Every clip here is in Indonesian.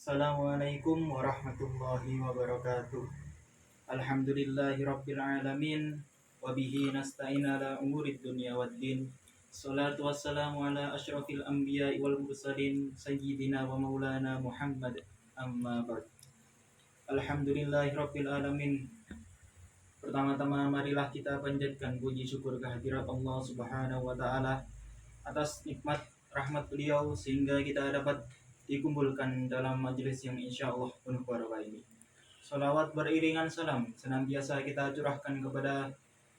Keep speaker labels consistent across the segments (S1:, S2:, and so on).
S1: Assalamualaikum warahmatullahi wabarakatuh. Alhamdulillahi rabbil alamin. Wabihi nasta'in ala umurid dunya waddin. Salatu wassalamu ala asyrafil anbiya wal mursalin sayyidina wa maulana Muhammad. Amma ba'd. Alhamdulillahi rabbil alamin. Pertama-tama marilah kita panjatkan puji syukur kehadirat Allah Subhanahu wa taala atas nikmat rahmat beliau sehingga kita dapat dikumpulkan dalam majelis yang insya Allah penuh barokah ini. Salawat beriringan salam senantiasa kita curahkan kepada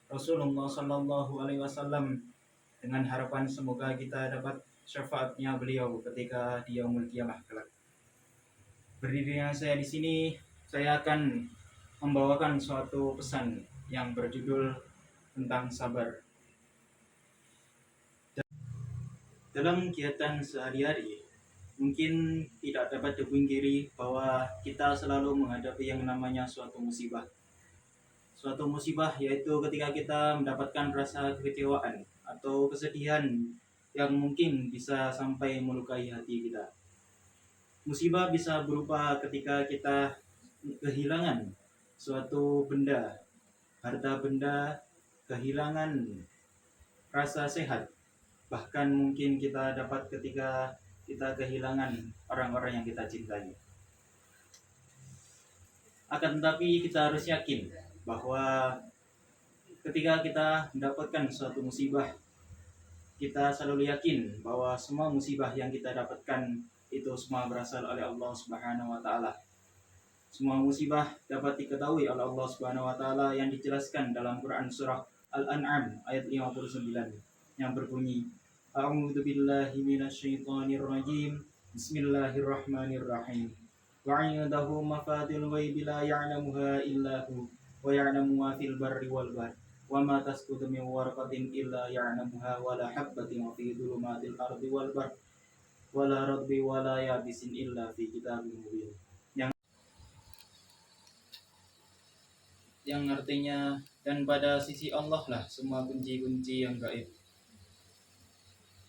S1: Rasulullah Sallallahu Alaihi Wasallam dengan harapan semoga kita dapat syafaatnya beliau ketika di yaumul kiamah kelak. Berdirinya saya di sini, saya akan membawakan suatu pesan yang berjudul tentang sabar. Dalam kegiatan sehari-hari, mungkin tidak dapat dipungkiri bahwa kita selalu menghadapi yang namanya suatu musibah. Suatu musibah yaitu ketika kita mendapatkan rasa kekecewaan atau kesedihan yang mungkin bisa sampai melukai hati kita. Musibah bisa berupa ketika kita kehilangan suatu benda, harta benda, kehilangan rasa sehat. Bahkan mungkin kita dapat ketika kita kehilangan orang-orang yang kita cintai. Akan tetapi kita harus yakin bahwa ketika kita mendapatkan suatu musibah, kita selalu yakin bahwa semua musibah yang kita dapatkan itu semua berasal oleh Allah Subhanahu wa taala. Semua musibah dapat diketahui oleh Allah Subhanahu wa taala yang dijelaskan dalam Quran surah Al-An'am ayat 59 yang berbunyi A'udzu billahi minasyaitonir rajim. Bismillahirrahmanirrahim. Wa 'indahu mafatihul ghaibi la ya'lamuha illa hu wa ya'lamu ma fil barri wal bahri wa ma tasqutu min warqatin illa ya'lamuha wa la habbatin fi dhulumatil ardi wal bahri wa la radbi wa la yabisin illa fi kitabim mubin. Yang artinya dan pada sisi Allah lah semua kunci-kunci yang gaib.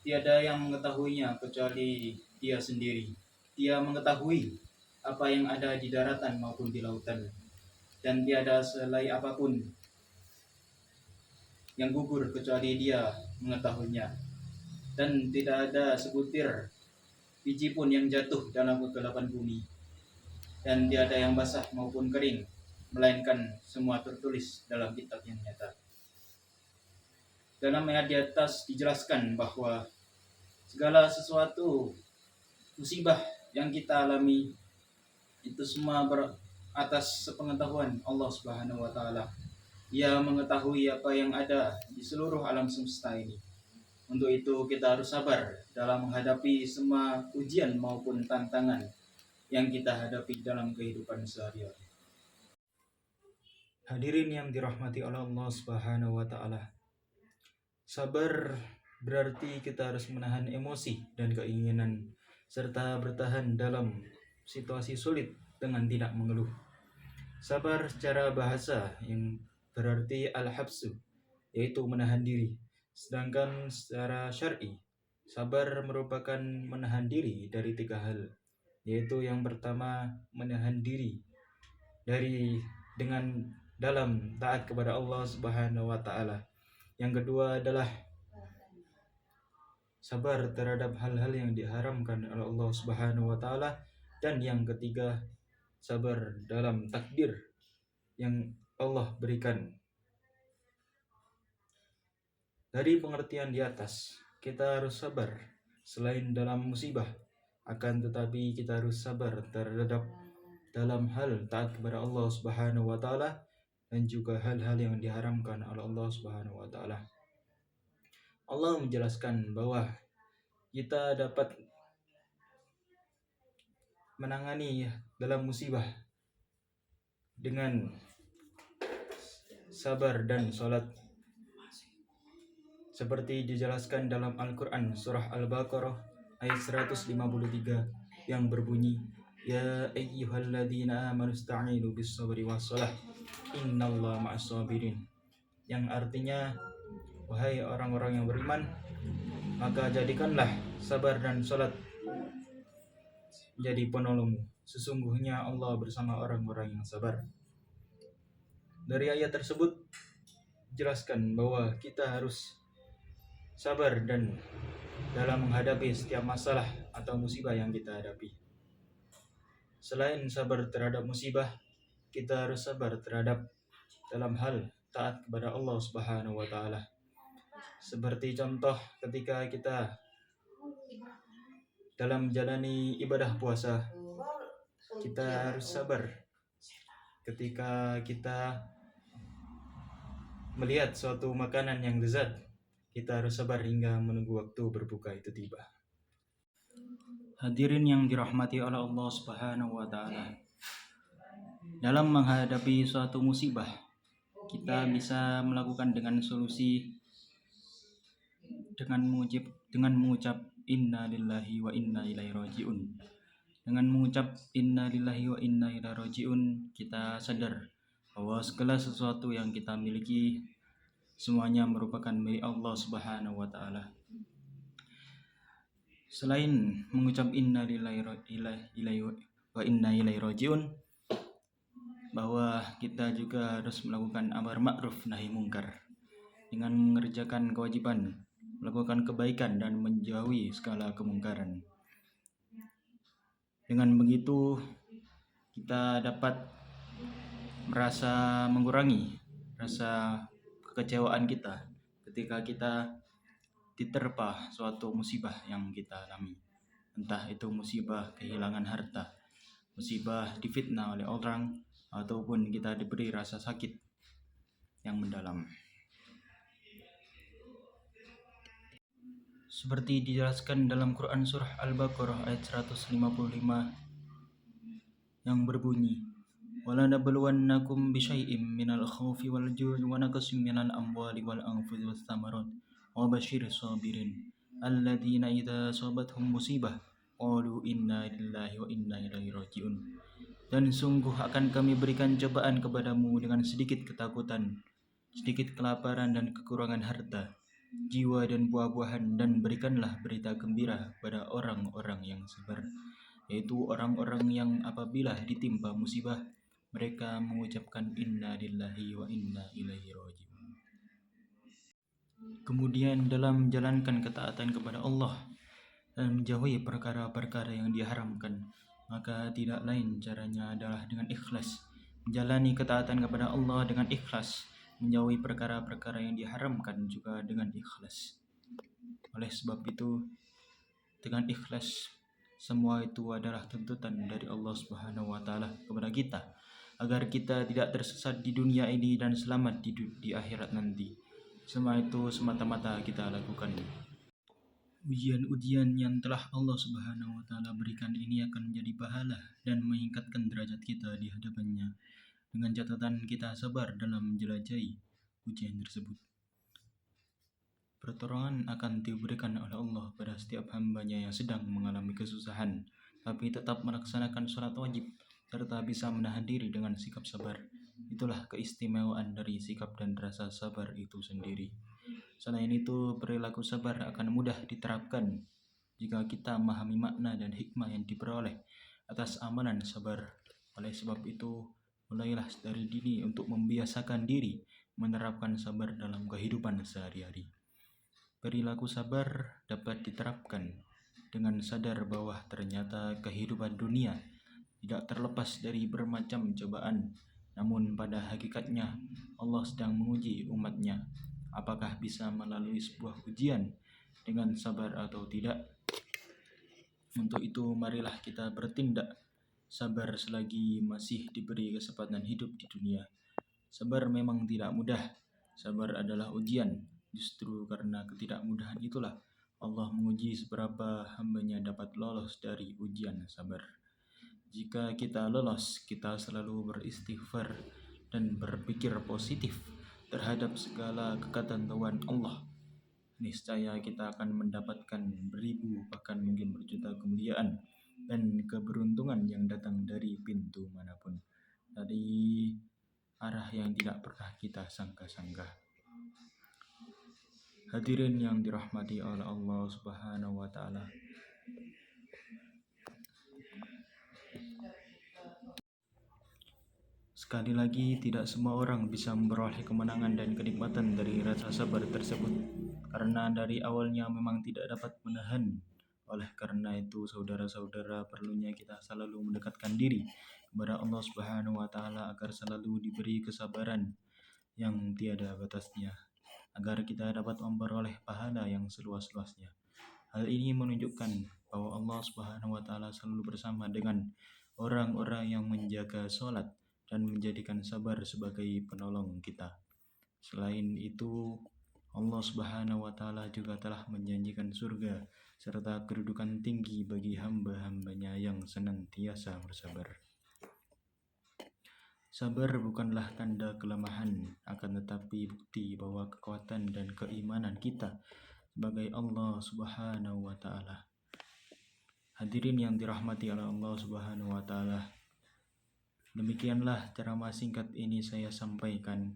S1: Tiada yang mengetahuinya kecuali Dia sendiri. Dia mengetahui apa yang ada di daratan maupun di lautan. Dan tiada selai apapun yang gugur kecuali Dia mengetahuinya. Dan tidak ada sebutir biji pun yang jatuh dalam kegelapan bumi. Dan tiada yang basah maupun kering, melainkan semua tertulis dalam kitab yang nyata. Dalam ayat di atas dijelaskan bahwa segala sesuatu musibah yang kita alami itu semua atas sepengetahuan Allah Subhanahu wa taala. Ia mengetahui apa yang ada di seluruh alam semesta ini. Untuk itu kita harus sabar dalam menghadapi semua ujian maupun tantangan yang kita hadapi dalam kehidupan sehari-hari. Hadirin yang dirahmati oleh Allah Subhanahu wa taala. Sabar berarti kita harus menahan emosi dan keinginan serta bertahan dalam situasi sulit dengan tidak mengeluh. Sabar secara bahasa yang berarti al-habsu, yaitu menahan diri. Sedangkan secara syar'i, sabar merupakan menahan diri dari 3 hal, yaitu yang pertama menahan diri dengan dalam taat kepada Allah Subhanahu wa taala. Yang kedua adalah sabar terhadap hal-hal yang diharamkan oleh Allah Subhanahu wa taala, dan yang ketiga sabar dalam takdir yang Allah berikan. Dari pengertian di atas, kita harus sabar selain dalam musibah, akan tetapi kita harus sabar terhadap dalam hal taat kepada Allah Subhanahu wa taala dan juga hal-hal yang diharamkan oleh Allah Subhanahu wa taala. Allah menjelaskan bahwa kita dapat menangani dalam musibah dengan sabar dan salat. Seperti dijelaskan dalam Al-Quran surah Al-Baqarah ayat 153 yang berbunyi Ya ayyuhalladzina amanu ista'inu bis sabri was salah innallaha ma'as sabirin, yang artinya wahai orang-orang yang beriman, maka jadikanlah sabar dan salat menjadi penolongmu. Sesungguhnya Allah bersama orang-orang yang sabar. Dari ayat tersebut jelaskan bahwa kita harus sabar dan dalam menghadapi setiap masalah atau musibah yang kita hadapi. Selain sabar terhadap musibah, kita harus sabar terhadap dalam hal taat kepada Allah Subhanahu wa taala. Seperti contoh ketika kita dalam menjalani ibadah puasa, kita harus sabar ketika kita melihat suatu makanan yang lezat. Kita harus sabar hingga menunggu waktu berbuka itu tiba. Hadirin yang dirahmati oleh Allah Subhanahu wa taala. Dalam menghadapi suatu musibah, kita bisa melakukan dengan solusi dengan mengucap inna lillahi wa inna ilaihi rajiun. Dengan mengucap inna lillahi wa inna ilaihi rajiun, kita sadar bahwa segala sesuatu yang kita miliki semuanya merupakan milik Allah Subhanahu wa taala. Selain mengucap inna lillahi wa inna ilaihi rajiun, bahwa kita juga harus melakukan amar ma'ruf nahi mungkar dengan mengerjakan kewajiban, melakukan kebaikan dan menjauhi segala kemungkaran. Dengan begitu kita dapat merasa mengurangi rasa kekecewaan kita ketika kita diterpa suatu musibah yang kita alami. Entah itu musibah kehilangan harta, musibah difitnah oleh orang, ataupun kita diberi rasa sakit yang mendalam. Seperti dijelaskan dalam Quran Surah Al-Baqarah ayat 155 yang berbunyi, وَلَنَبْلُوَنَّكُمْ بِشَيْءٍ مِنَ الْخَوْفِ وَالْجُوعِ وَنَقْصٍ مِنَ الْأَمْوَالِ وَالْأَنْفُسِ وَالثَّمَرَاتِ وَبَشِّرِ الصَّابِرِينَ الَّذِينَ إِذَا أَصَابَتْهُم مُّصِيبَةٌ قَالُوا إِنَّا لِلَّهِ وَإِنَّا إِلَيْهِ راجعون. Dan sungguh akan kami berikan cobaan kepadamu dengan sedikit ketakutan, sedikit kelaparan dan kekurangan harta, jiwa dan buah-buahan, dan berikanlah berita gembira pada orang-orang yang sabar, yaitu orang-orang yang apabila ditimpa musibah, mereka mengucapkan inna lillahi wa inna ilaihi rajiun. Kemudian dalam menjalankan ketaatan kepada Allah dan menjauhi perkara-perkara yang diharamkan, maka tidak lain caranya adalah dengan ikhlas. Menjalani ketaatan kepada Allah dengan ikhlas, menjauhi perkara-perkara yang diharamkan juga dengan ikhlas. Oleh sebab itu, dengan ikhlas, semua itu adalah tuntutan dari Allah Subhanahu wa taala kepada kita agar kita tidak tersesat di dunia ini dan selamat di akhirat nanti. Semua itu semata-mata kita lakukan. Ujian-ujian yang telah Allah Subhanahu wa taala berikan ini akan menjadi pahala dan meningkatkan derajat kita di hadapannya, dengan catatan kita sabar dalam menjelajahi ujian tersebut. Pertolongan akan diberikan oleh Allah pada setiap hambanya yang sedang mengalami kesusahan, tapi tetap melaksanakan sholat wajib, serta bisa menahan diri dengan sikap sabar. Itulah keistimewaan dari sikap dan rasa sabar itu sendiri. Selain itu, perilaku sabar akan mudah diterapkan jika kita memahami makna dan hikmah yang diperoleh atas amalan sabar. Oleh sebab itu, mulailah dari dini untuk membiasakan diri menerapkan sabar dalam kehidupan sehari-hari. Perilaku sabar dapat diterapkan dengan sadar bahwa ternyata kehidupan dunia tidak terlepas dari bermacam cobaan. Namun pada hakikatnya Allah sedang menguji umatnya, apakah bisa melalui sebuah ujian dengan sabar atau tidak. Untuk itu marilah kita bertindak sabar selagi masih diberi kesempatan hidup di dunia. Sabar memang tidak mudah. Sabar adalah ujian. Justru karena ketidakmudahan itulah Allah menguji seberapa hambanya dapat lolos dari ujian sabar. Jika kita lolos, kita selalu beristighfar dan berpikir positif terhadap segala ketentuan Allah. Niscaya kita akan mendapatkan beribu bahkan mungkin berjuta kemuliaan dan keberuntungan yang datang dari pintu manapun, dari arah yang tidak pernah kita sangka-sangka. Hadirin yang dirahmati oleh Allah Subhanahu wa taala. Sekali lagi, tidak semua orang bisa memperoleh kemenangan dan kenikmatan dari rasa sabar tersebut, karena dari awalnya memang tidak dapat menahan. Oleh karena itu, saudara-saudara, perlunya kita selalu mendekatkan diri kepada Allah Subhanahu wa Ta'ala agar selalu diberi kesabaran yang tiada batasnya, agar kita dapat memperoleh pahala yang seluas-luasnya. Hal ini menunjukkan bahwa Allah Subhanahu wa Ta'ala selalu bersama dengan orang-orang yang menjaga sholat dan menjadikan sabar sebagai penolong kita. Selain itu, Allah Subhanahu wa Ta'ala juga telah menjanjikan surga serta kedudukan tinggi bagi hamba-hambanya yang senantiasa bersabar. Sabar bukanlah tanda kelemahan, akan tetapi bukti bahwa kekuatan dan keimanan kita sebagai Allah Subhanahu wa Ta'ala. Hadirin yang dirahmati oleh Allah Subhanahu wa Ta'ala, demikianlah ceramah singkat ini saya sampaikan.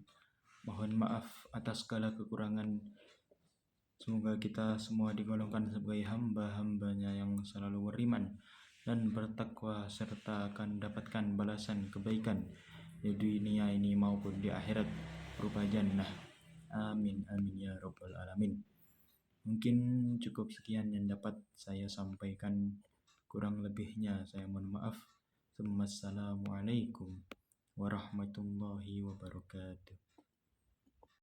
S1: Mohon maaf atas segala kekurangan. Semoga kita semua digolongkan sebagai hamba-hambanya yang selalu beriman dan bertakwa, serta akan dapatkan balasan kebaikan di dunia ini maupun di akhirat berupa jannah. Amin amin ya rabbal alamin. Mungkin cukup sekian yang dapat saya sampaikan. Kurang lebihnya saya mohon maaf. Assalamualaikum warahmatullahi wabarakatuh.